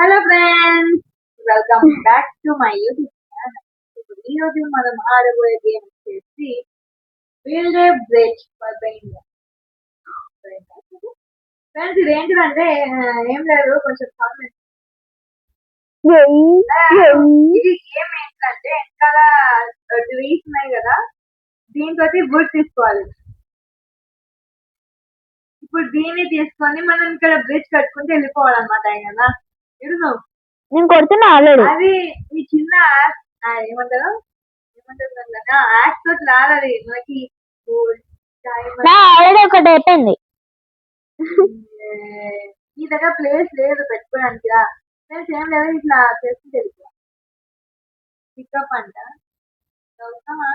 Hello friends, welcome back to my YouTube channel. ఇప్పుడు ఈ రోజు మనం ఆడబోయే గేమ్ వచ్చేసి build a bridge for the India. Friends, ఇది ఏంటిదంటే ఏం లేదు, కొంచెం కామెంట్. ఇది గేమ్ ఏంటంటే వెనకాల ట్రీస్ ఉన్నాయి కదా, దీంతో వుడ్ తీసుకోవాలి. ఇప్పుడు దీన్ని తీసుకొని మనం ఇక్కడ బ్రిడ్జ్ కట్టుకుంటూ వెళ్ళిపోవాలన్నమాట. కదా ఇడును నేను కొడుతున్నా ఆల్రెడీ. అది ఈ చిన్న ఏమంటారు యాక్ట్ తోటి రాలేదు మనకి. ఆల్రెడీ ఒకటి అయిపోయింది. ఈ దగ్గర ప్లేస్ లేదు పెట్టుకోవడానికి. నేను ఏం లేదు, ఇట్లా చేసుకుంటే వెళ్ళిపో. పికప్ అంట చదువుతామా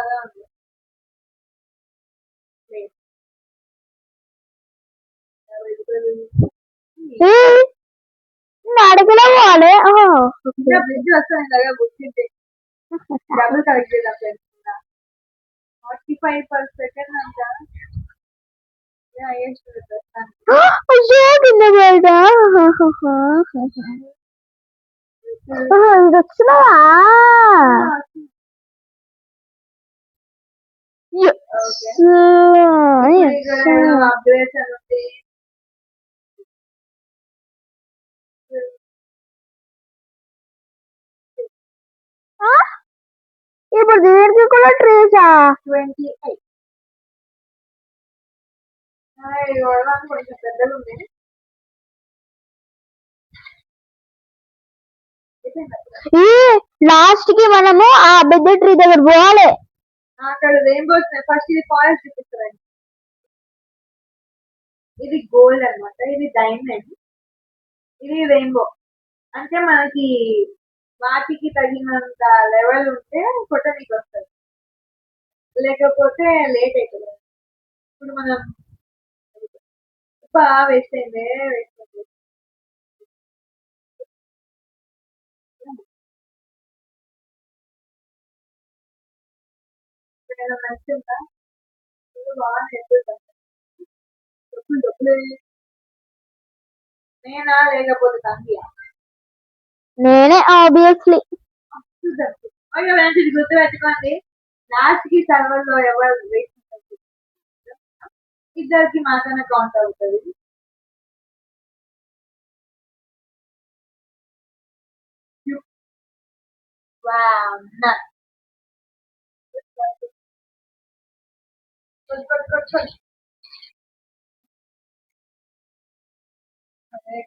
అలా ఉంది. అడగలే పోవాలి. బ్రిడ్జ్ వస్తుంది కదా, బుక్ డబుల్ కలెక్ట్ చేద్దాం. 45% అంట. అయ్యో కింద పడ్డా. ఇది వచ్చినావా? అప్గ్రేడ్స్ అని ఉంది. ఇప్పుడు దీనికి కూడా ట్రీసా? 28. కొంచెం పెద్దగా ఉంది. లాస్ట్ కి మనము ఆ పెద్ద ట్రీ దగ్గర పోవాలి. అక్కడ రెయిన్బోస్. ఫస్ట్ ఇది ఫారెస్ట్ చూపిస్తారండి. ఇది గోల్డ్ అన్నమాట, ఇది డైమండ్, ఇది రెయిన్బో. అంటే మనకి వాటికి తగినంత లెవెల్ ఉంటే కొట్టడానికి వస్తుంది, లేకపోతే లేట్ అవుతుంది. ఇప్పుడు మనం వేస్ట్ అయింది. నచ్చిందా? బాగా డబ్బులు నేనా లేకపోతే తంగియా? నేనే ఆబ్వియస్లీ. ఇది గుర్తు పెట్టుకోండి, లాస్ట్ కి సర్వర్ లో ఎవరు ఇద్దరికి మాత్రమే కౌంట్ అవుతుంది.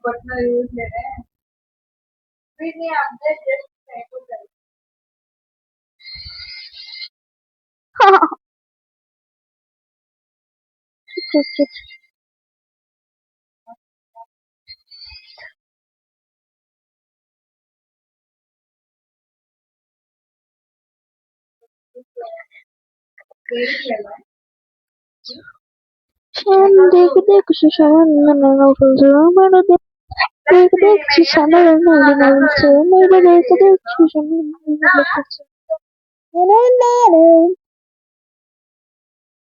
కొట్టిన యూజ్ లేదే, వీటిని అప్డేట్ చేస్తే అయిపోతుంది.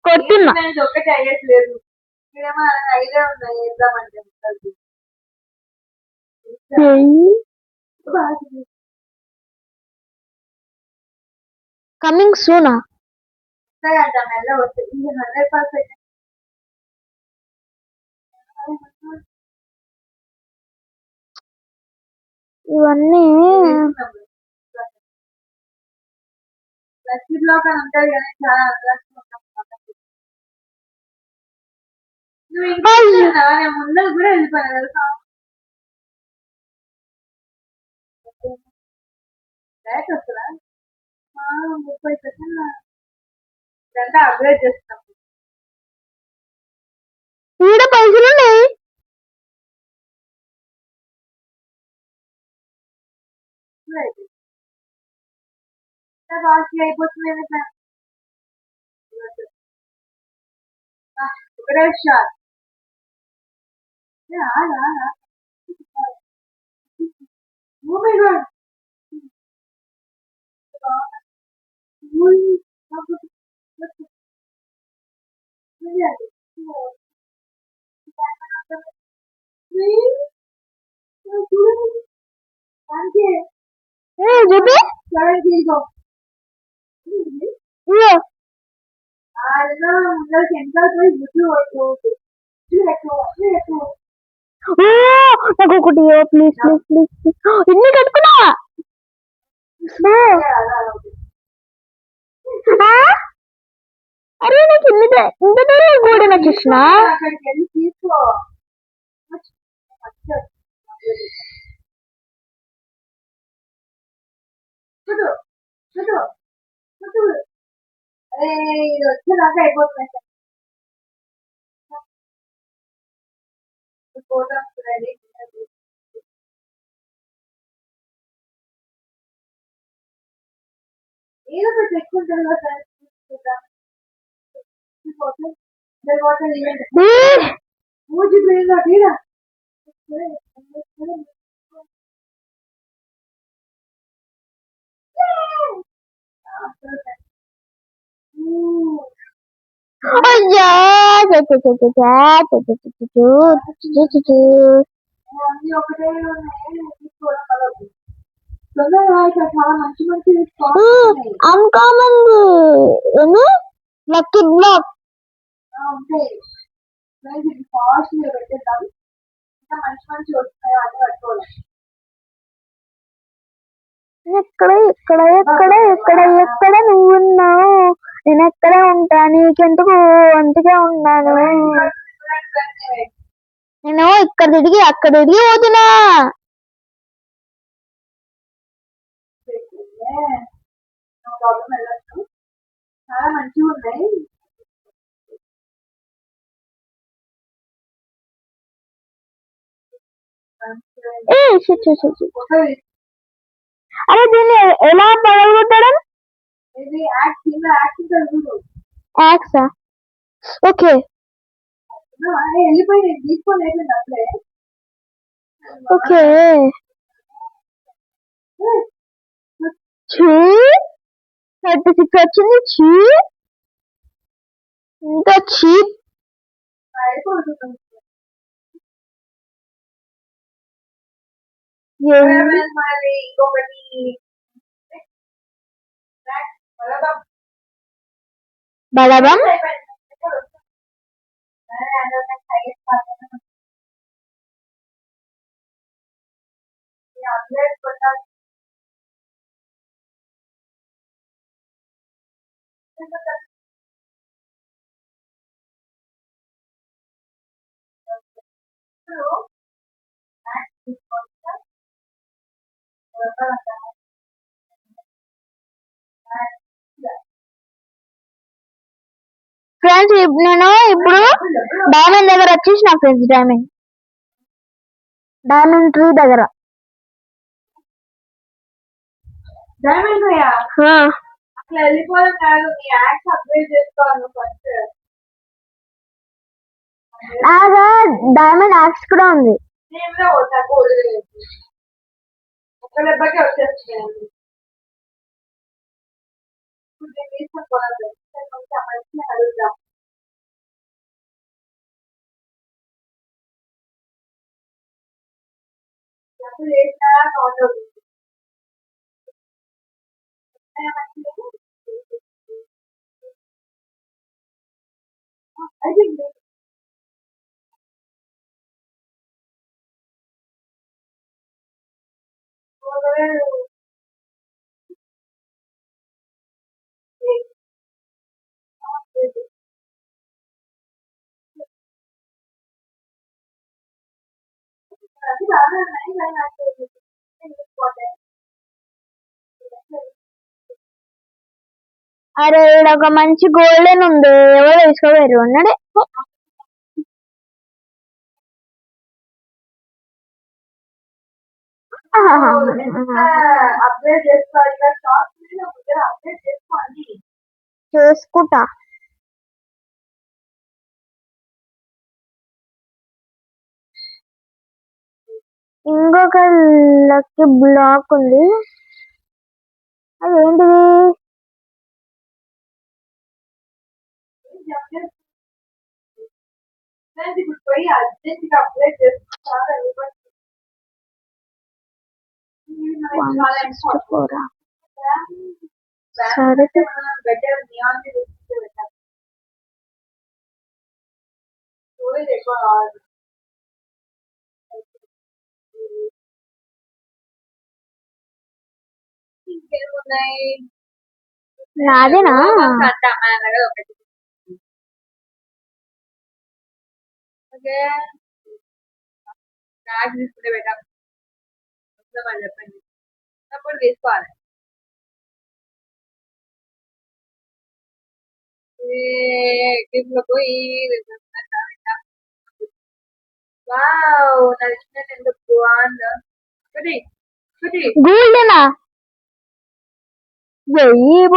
కొడుతున్నా. ఒక్కటి అయ్యట్లేదు. ఇదేమో ఐడియా ఉన్నాయి వేద్దామంటే. కమింగ్ సూనా? మెల్ల వస్తుంది. ఇది 100%. ఇవన్నీ లక్కీ బ్లాక్ అని ఉంటుంది కానీ చాలా నువ్వు ఇంకా నేను ముందర కూడా వెళ్ళిపోయాను తెలుసా. బ్యాక్ వస్తుందా? 30 సెకండ్ ఇదంతా అప్గ్రేడ్ చేస్తాం. ఈడ పైసలు ఉన్నాయి. అయిపోతుంది. ఒకటే షాట్. Oh my god. చూపి ఇదిగో ఇయ్యో. ఆయన ముందర సెంటర్ పోయి గుడ్లు కొట్టు ఎక్కువ ఓ, నాకు ఒకటి ప్లీజ్ ప్లీజ్ ప్లీజ్ ప్లీజ్. ఇన్ని కట్టుకున్నా. ఆ, అరే నాకు ఇంత దూరం కూడా కృష్ణ. అక్కడికి వెళ్ళి తీసుకో చూడు చూడు చూడు అరే ఇది వచ్చేదాకా అయిపోతుంది ఫోటో రెడీ ఏదో ఒకటి పెట్టుకుంటారు కదా చూద్దాం వాటర్ ఈవెంట్ పూజ పోయిందా తీరా అయ్యా అన్ని ఒకటే ఉన్నాయి తీసుకోవడం కలదు తొందరగా ఇక్కడ చాలా మంచి మంచి అన్కామన్ లక్కీ బ్లాక్ ఉంటాయి ఇది ఫాస్ట్ గా పెట్టేద్దాం ఇంకా మంచి మంచి వస్తాయి అన్ని పట్టుకోవాలి ఎక్కడ ఎక్కడ ఎక్కడ ఎక్కడ ఎక్కడ నువ్వున్నావు, నేను ఎక్కడ ఉంటా నీకెందుకు అంతగా ఉన్నాను. నేను ఇక్కడ తిరిగి అక్కడ తిరిగి పోతున్నా. వెళ్ళచ్చు చాలా మంచిగా ఉన్నాయి అరే దీన్ని ఎలా పగలగొట్టడం? ఇది యాక్ట్ కింద యాక్ట్ చదువు యాక్సా? ఓకే వెళ్ళిపోయి నేను తీసుకోలేదు అప్పుడే ఓకే. చీ 36 వచ్చింది. చీ ఇంకా చీప్. అయిపోతుంది మరి ఇంకొకటి బలబం ఫ్రెండ్స్ నేను ఇప్పుడు డైమండ్ దగ్గర వచ్చేసిన ఫ్రెండ్స్. డైమండ్ ట్రీ దగ్గర. డైమండ్ అట్లా వెళ్ళిపోవడం కాదు, నీ యాక్స్ అప్గ్రేడ్ చేసుకోవాలి ఫస్ట్. నాగా డైమండ్ యాక్స్ కూడా ఉంది. నేను కూడా పోతాకు ఒక్క దెబ్బకే వచ్చేస్తున్నాను. ఇప్పుడు నేను తీసుకోవాలి కొంచెం మంచిగా అడుగుతాం. ఎప్పుడు చేసినా కౌంట్ అవుతుంది. I think అరే ఇక్కడ ఒక మంచి గోల్డెన్ ఉంది, ఎవరో తీసుకోలేరు అన్నాడే. అప్గ్రేడ్ చేసుకోవాలి, అప్గ్రేడ్ చేసుకోండి. చేసుకుంటా. ఇంకొక లక్కీ బ్లాక్ ఉంది, అదేంటిది? ఇప్పుడు పోయి అర్జెంట్ గా అప్గ్రేడ్ చేసుకుంటారు. 164. సరే బెటర్ నియాన్ పెట్టాలి స్టోరేజ్ ఎక్కువ కావాలి ఇంకేమున్నాయి నాదేనా అంట మన దగ్గర ఒకటి ఓకే నాకు తీసుకుంటే పెట్టాం వస్తామని చెప్పండి అప్పుడు తీసుకోవాలి గిఫ్ట్లో పోయి వావ్ నడిచినట్టు ఎంత బాగుందో ఒకటి ఒకటి గోల్డెనా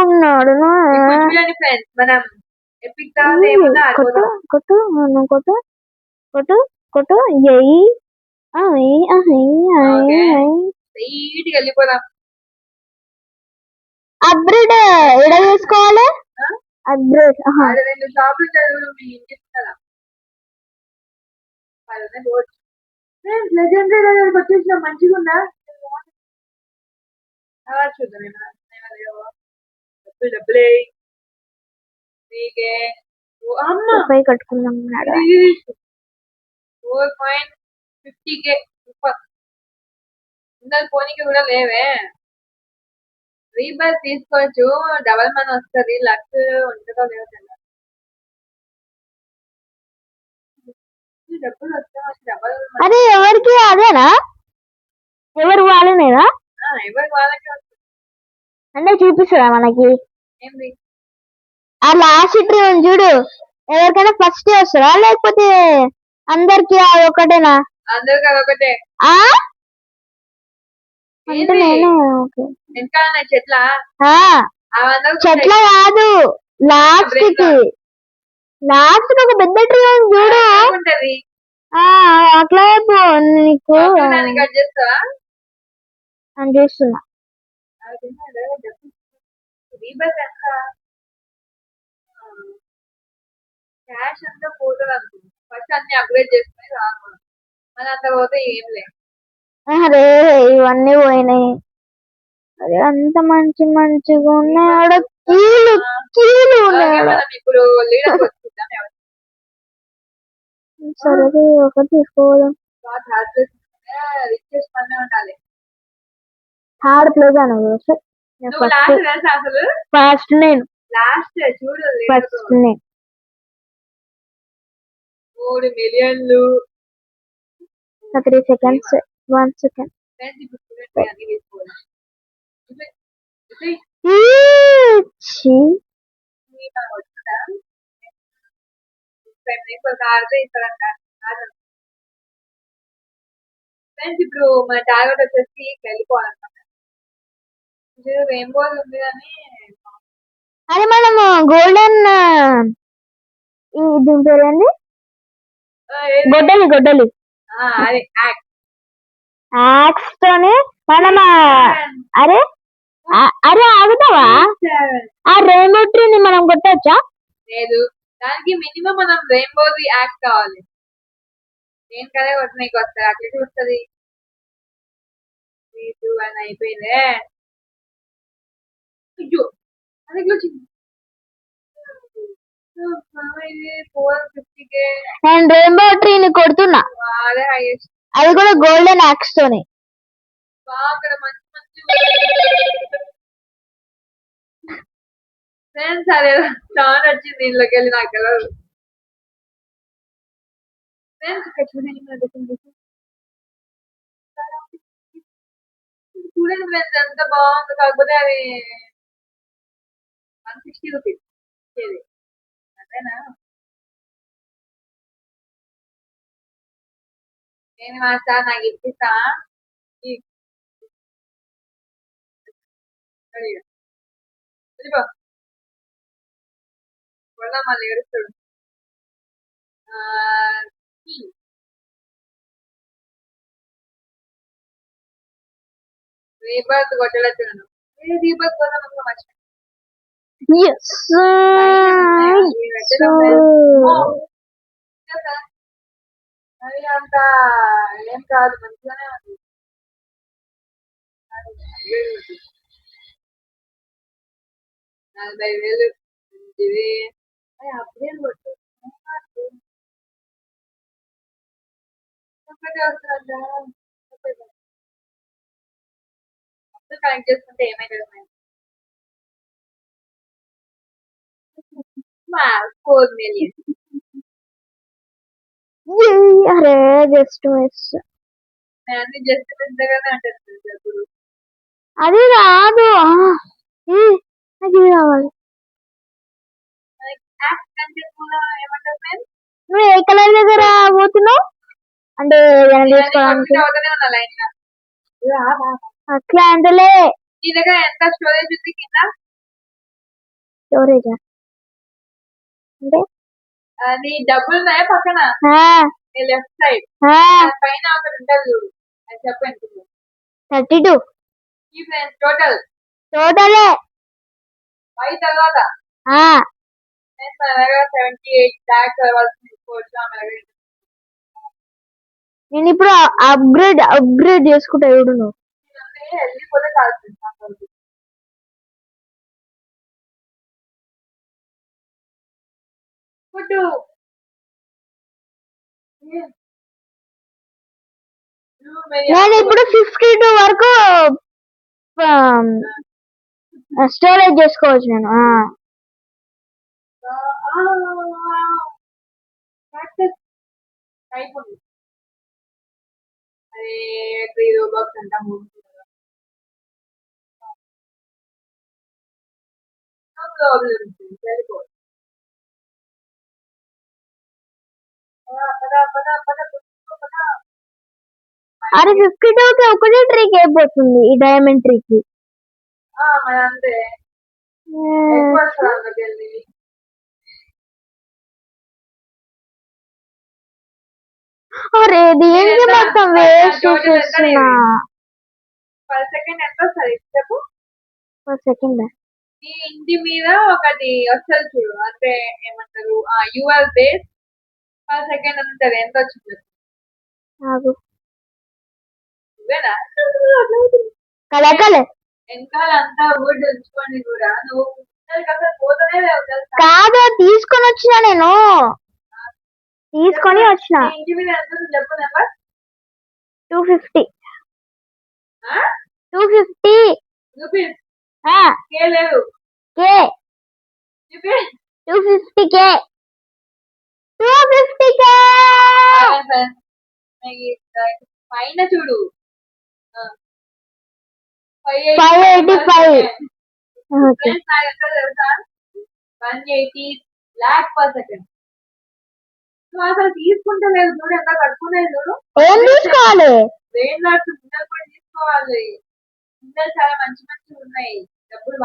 ఉన్నాడు ఇప్పుడు చూడండి ఫ్రెండ్స్ మనం ఎపిక్ తర్వాత ఏమన్నా కొట్టు ఆడుకోదాం కొట్టు నువ్వు కొట్టు కొట్టు కొట్టు ఎయి ఓకే స్ట్రైట్ గా వెళ్ళిపోదాం అప్గ్రేడ్ ఎడ చేసుకోవాలి అప్గ్రేడ్ ఆడ రెండు షాపులు చదువు మీ ఇంటికి కదా లెజెండరీ దగ్గరికి వచ్చేసిన మంచిగా ఉందా చూద్దాం డబ్బులే నీకే అమ్మ కట్టుకుందాం 4.50K సూపర్ ఇందాక పోనీకి కూడా లేవే రీబర్త్ తీసుకోవచ్చు డబల్ మనీ వస్తుంది లక్ ఉంటుందో లేదో తెలియదు డబ్బులు వస్తాయి డబల్ అదే ఎవరికి అదేనా ఎవరు వాళ్ళనేనా ఎవరికి వాళ్ళకే వస్తుంది అంటే చూపిస్తారా మనకి ఏంది ఆ లాస్ట్ ట్రీ చూడు ఎవరికైనా ఫస్ట్ వస్తారా లేకపోతే అందరికి ఒకటేనా అందరికి అదొకటే ఆ అంటే నేను ఇంకా చెట్ల చెట్ల కాదు లాస్ట్ కి లాస్ట్ కి ఒక పెద్ద ట్రీ ఉంది చూడు ఉంటది అట్లా నీకు కట్ చేస్తావా అని చూస్తున్నా క్యాష్ అంతా పోతుంది అనుకుంటా ఫస్ట్ అన్ని అప్గ్రేడ్ చేసుకుని రాను మన అంత పోతే ఏం లేదు అరే ఇవన్నీ పోయినాయి అదే అంత మంచిగా ఉన్నాయి ఆడ కీలు ఉన్నాయి ఆడ ఇప్పుడు లీడర్ వచ్చుకుందాం సరే ఒకటి తీసుకోదాం రిచెస్ట్ అన్నీ ఉండాలి థర్డ్ ప్లేస్ అని అసలు ఫస్ట్ నేను లాస్ట్ చూడు ఫస్ట్ నేను 3 మిలియన్లు 3 seconds 1 second ఫ్రెండ్స్ ఇప్పుడు మన టార్గెట్ వచ్చేసి వెళ్ళిపోవాలన్నమాట రెయిన్బో ఉంది కానీ అది మనము గోల్డెన్ దీని పేరేంది గొడ్డలి అదే యాక్స్ తోని మనం అరే అరే ఆగుతావా ఆ రెయిన్బో ట్రీని మనం కొట్టచ్చా లేదు దానికి మినిమం మనం రెయిన్బోది యాక్ట్ కావాలి నేను కదా కొట్టినకి వస్తుంది అట్లా వస్తుంది అని అయిపోయిందే అయ్యో అది వచ్చింది 450K నేను రెయిన్బో ట్రీని కొడుతున్నా అదే హైయెస్ట్ అది కూడా గోల్డెన్ యాక్స్ తోని అక్కడ మంచి ఫ్రెండ్స్ అదే చాలా వచ్చింది దీనిలోకి వెళ్ళి నాకు తెలియదు ఫ్రెండ్స్ ఇక్కడ చూడండి చూడండి ఫ్రెండ్స్ ఎంత బాగుంది కాకపోతే అది 160 రూపీస్ అదేనా నేను మాస్తా నాకు ఇప్పిస్తా మళ్ళీ ఏడుస్తాడు రీబర్త్ కొట్టలేను రీబర్త్ కోసం మర్చిపోయాను అది అంత ఏం కాదు మంచిగానే ఉంది 40,000 ఇది అప్పుడే కొట్టు ఒకటే వస్తుందా అప్పుడు కనెక్ట్ చేసుకుంటే ఏమైతుంది మా 4 million అరే జస్ట్ మిస్. నేను జస్ట్ పెద్దగానే అంటుంది అప్పుడు అది రాదు. నాకు ఇది కావాలి. యాక్ట్ కంటే కూడా ఏమంటారు నేను నువ్వు ఏ కలర్ దగ్గర పోతున్నావు అంటే ఏదైనా తీసుకోవడానికి? అవుతూనే ఉన్నా లైన్ గా అట్లా అంటలే. నీ దగ్గర ఎంత స్టోరేజ్ ఉంది కింద స్టోరేజ్ అంటే నీ డబ్బులు ఉన్నాయా పక్కన నీ లెఫ్ట్ సైడ్ పైన ఒకటి ఉంటుంది చూడు అది చెప్పండి 32 టోటల్ టోటలే అయి తర్వాత నేను మన దగ్గర 78 lakhs వరకు తీసుకోవచ్చు ఆమె దగ్గర నేను ఇప్పుడు అప్గ్రేడ్ చేసుకుంటా చూడు నువ్వు. వెళ్ళిపోతే కాల్సింది ఫుడ్ నేను ఇప్పుడు 52 వరకు స్టోరేజ్ చేసుకోవచ్చు నేను. అయిపోయింది అరే 3 బాక్స్ అంటాము సరిపో అరే 52కి ఒకటే ట్రీకి అయిపోతుంది ఈ డైమండ్ ట్రీకి. మరి అంతే ఎక్కువ వస్తుంది అరే దీనికి మొత్తం వేస్ట్ చేస్తున్నా. పర్ సెకండ్ ఎంత వస్తుంది చెప్పు. పర్ సెకండ్ ఈ ఇంటి మీద ఒకటి వస్తుంది చూడు అంటే ఏమంటారు యువర్ బేస్ పర్ సెకండ్ అని ఉంటుంది ఎంత వచ్చింది నువ్వేనా కలకలే వెనకాల అంతా వుడ్ ఉంచుకొని కూడా నువ్వు అసలు పోతనే లేవు తెలుసా. కాదు తీసుకొని వచ్చిన నేను ఇంటి మీద ఎంత ఉంది చెప్పు నెంబర్ 250 రూపీస్ కే లేదు కే 250K పైన చూడు 585 తెలుసా 180 lakh per second. నువ్వు అసలు తీసుకుంటలేదు చూడు ఎంత కట్టుకునేది చూడు. ఏం తీసుకోవాలి? బ్రెయిన్ లాట్స్ ముందర కూడా తీసుకోవాలి. ముందర చాలా మంచి మంచి ఉన్నాయి డబ్బులు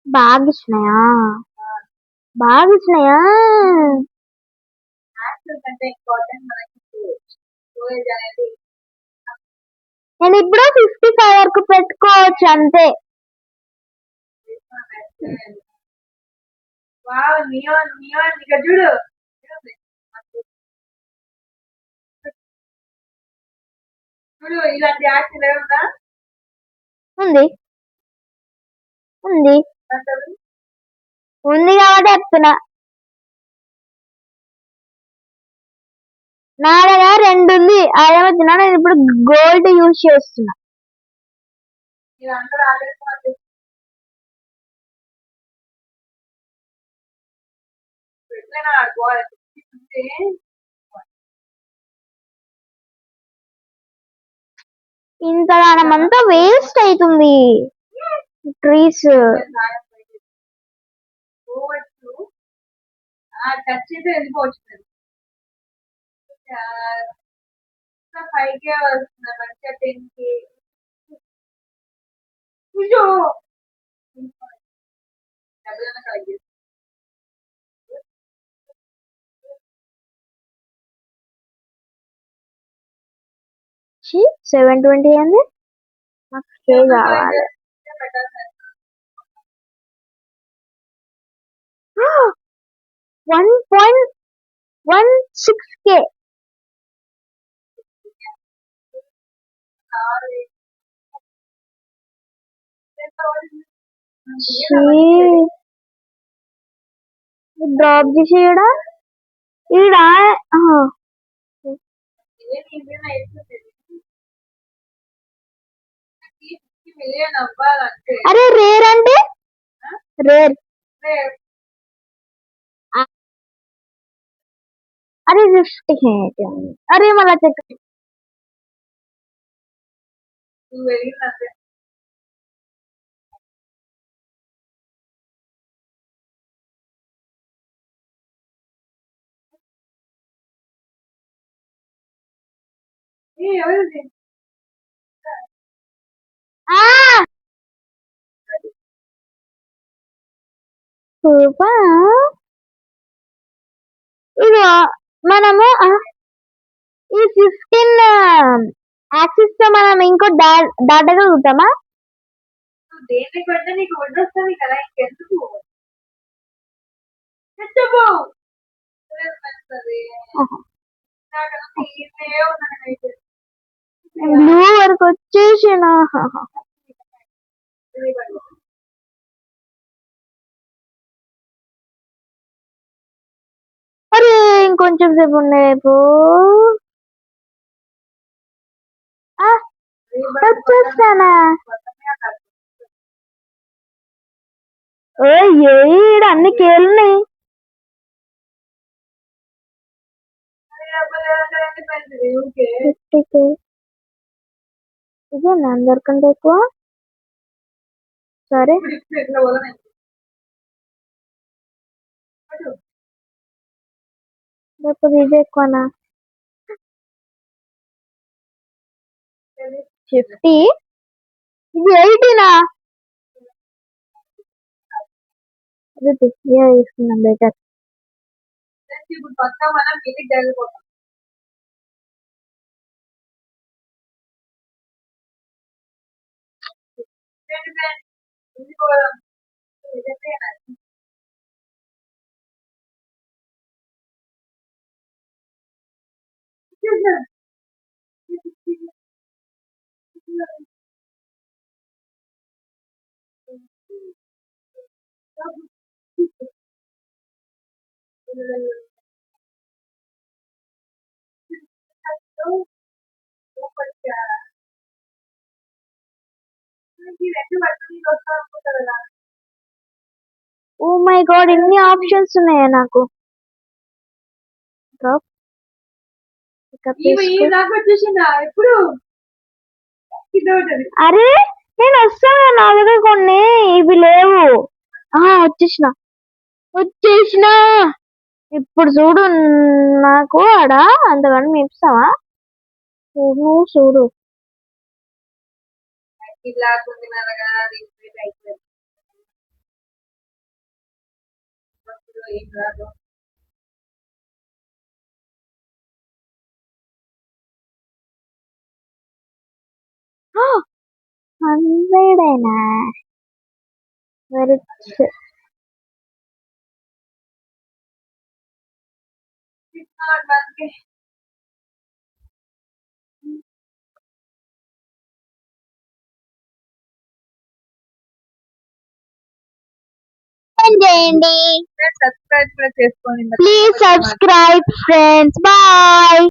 బాగా ఇచ్చినాయా యాక్సెస్ అంటే ఇంపార్టెంట్ మనకి స్టోరేజ్ అనేది. నేను ఇప్పుడు 55 వరకు పెట్టుకోవచ్చు అంతే. ఇక చూడు చూడు ఇలాంటి యాక్స్ ఉందా ఉంది కాబట్టి చెప్తున్నా. నా దగ్గర 2 ఉంది. అదేమవుతున్నా నేను ఇప్పుడు గోల్డ్ యూజ్ చేస్తున్నా. ఇంతగానం అంతా వేస్ట్ అవుతుంది ట్రీస్. టచ్ చేసి వెళ్ళిపోవచ్చు 5K వస్తుంది మంచిగా 10K. డబ్బులన్నా కలెక్ట్ చేసి 720 అండి నాకు స్టే కావాలి. 1.16K డ్రాప్ చేసి ఈడ అరే రేర్ అంటే రేర్ अरे 50 है क्या अरे मला चेक రూపా ఇగో మనము ఈ 15 యాక్సిస్ తో మనం ఇంకో దాటగలుగుతామా దేన్ని కొంటే నీకు వడ్డొస్తుంది కదా ఇంకెందుకు బ్లూ వరకు వచ్చేసిన అరే ఇంకొంచెం సేపు ఉండేపు వచ్చేస్తానా ఏడు అన్ని కేలున్నాయి ఇదే అందరికంటే ఎక్కువ సరే లేకపోతే ఇది ఎక్కువనా 50 ఇది 80నా అదే తీసుకున్నాం బెటర్ ఇప్పుడు పక్కా మనం మీటింగ్ జరిగిపోతాం ఓ మై గాడ్ ఎన్ని ఆప్షన్స్ ఉన్నాయా నాకు డ్రాప్ అరే నేను వస్తాను నా దగ్గర కొన్ని ఇవి లేవు వచ్చేసిన ఇప్పుడు చూడు నాకు ఆడ అంతగాని మేపుస్తావా నువ్వు చూడు హండ్రెడేనా వెరీ చేయండి సబ్స్క్రైబ్ కూడా చేసుకోండి ప్లీజ్ సబ్స్క్రైబ్ ఫ్రెండ్స్ బాయ్